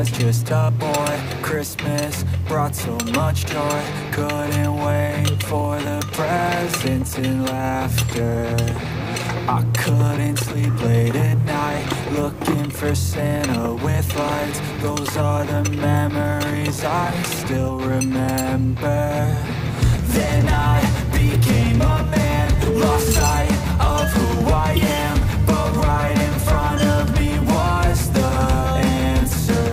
was just a boy. Christmas brought so much joy. Couldn't wait for the presents and laughter. I couldn't sleep late at night, looking for Santa with lights. Those are the memories I still remember. Then I became a man, lost sight of who I am. But right in front of me was the answer.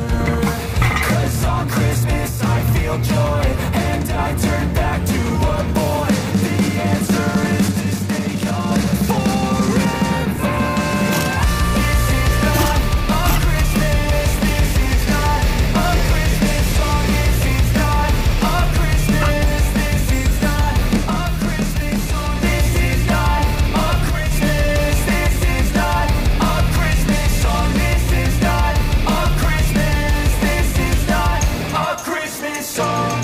'Cause on Christmas I feel joy, and I turn back to a boy. The answer is to stay young forever. This is not a Christmas, this is not a Christmas song. This is not a Christmas, this is not a Christmas song. This is not a Christmas, this is not a Christmas song. This is not a Christmas, this is not a Christmas song.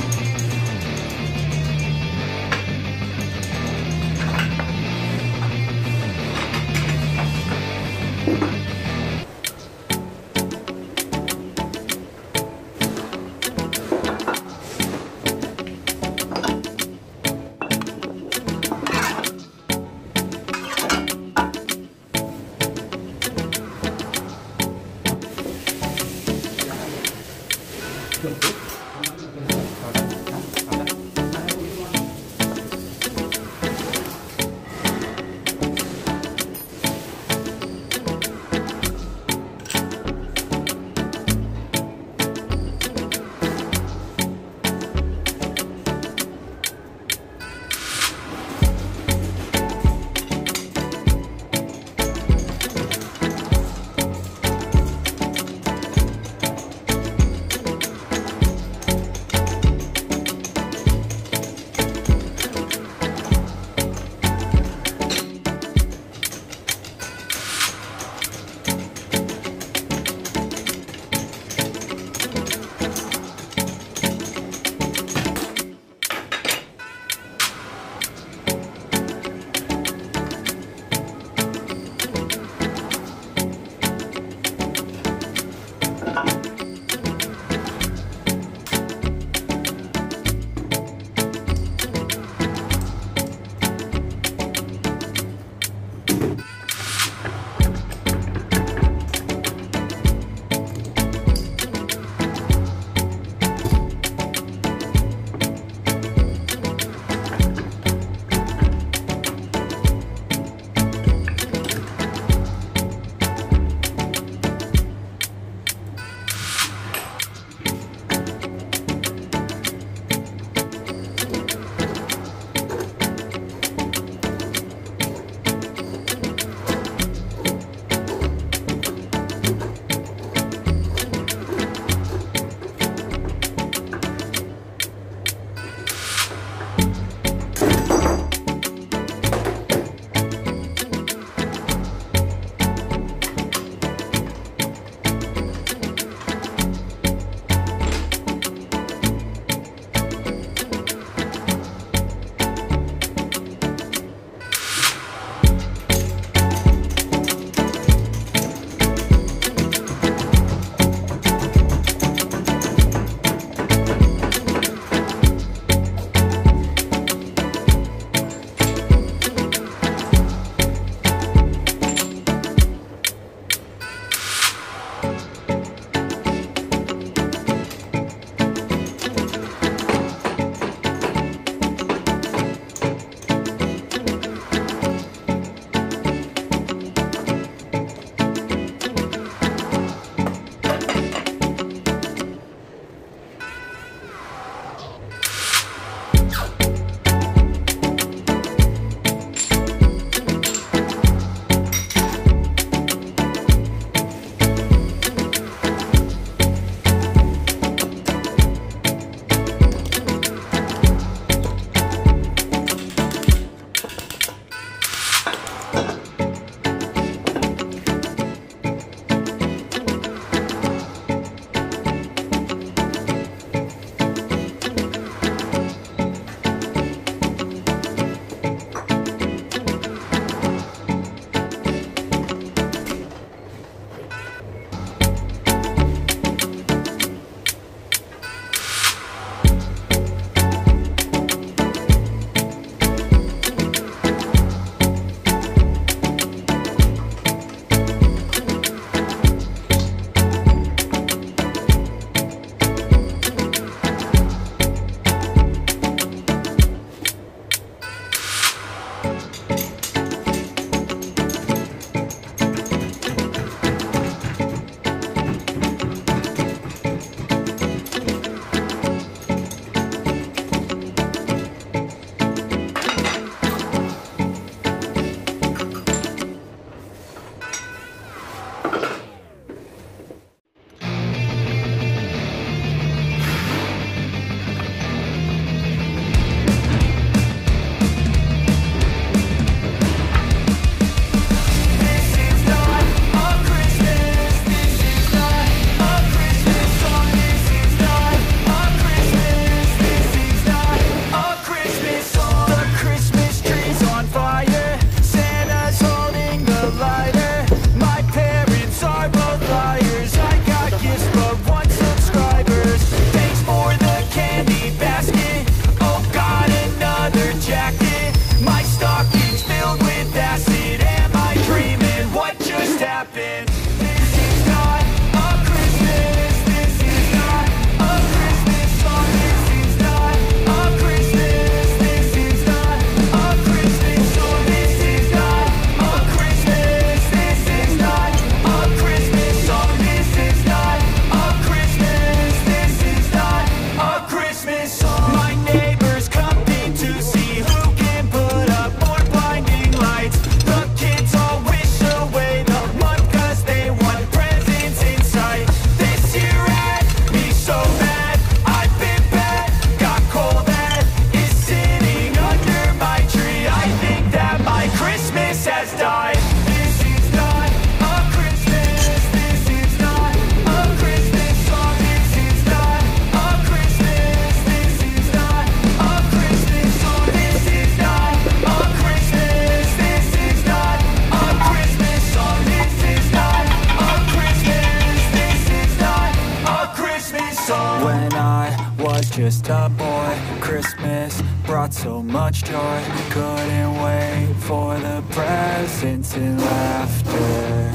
song. When I was just a boy, Christmas brought so much joy. Couldn't wait for the presents and laughter.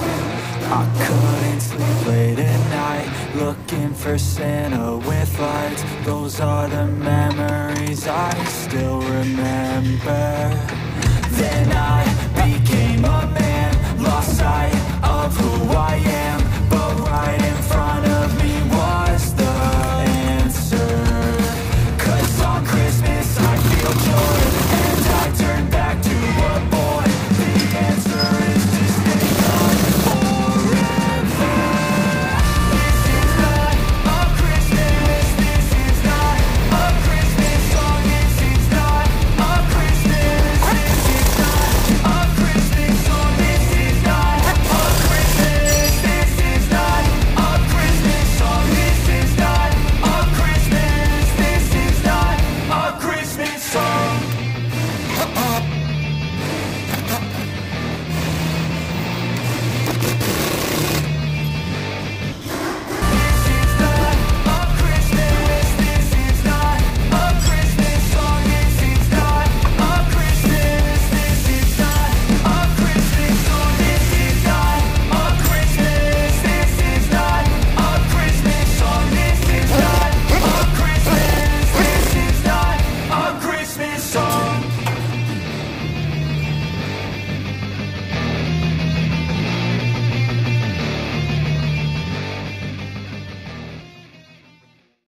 I couldn't sleep late at night, looking for Santa with lights. Those are the memories I still remember. Then I became a man, lost sight of who I am.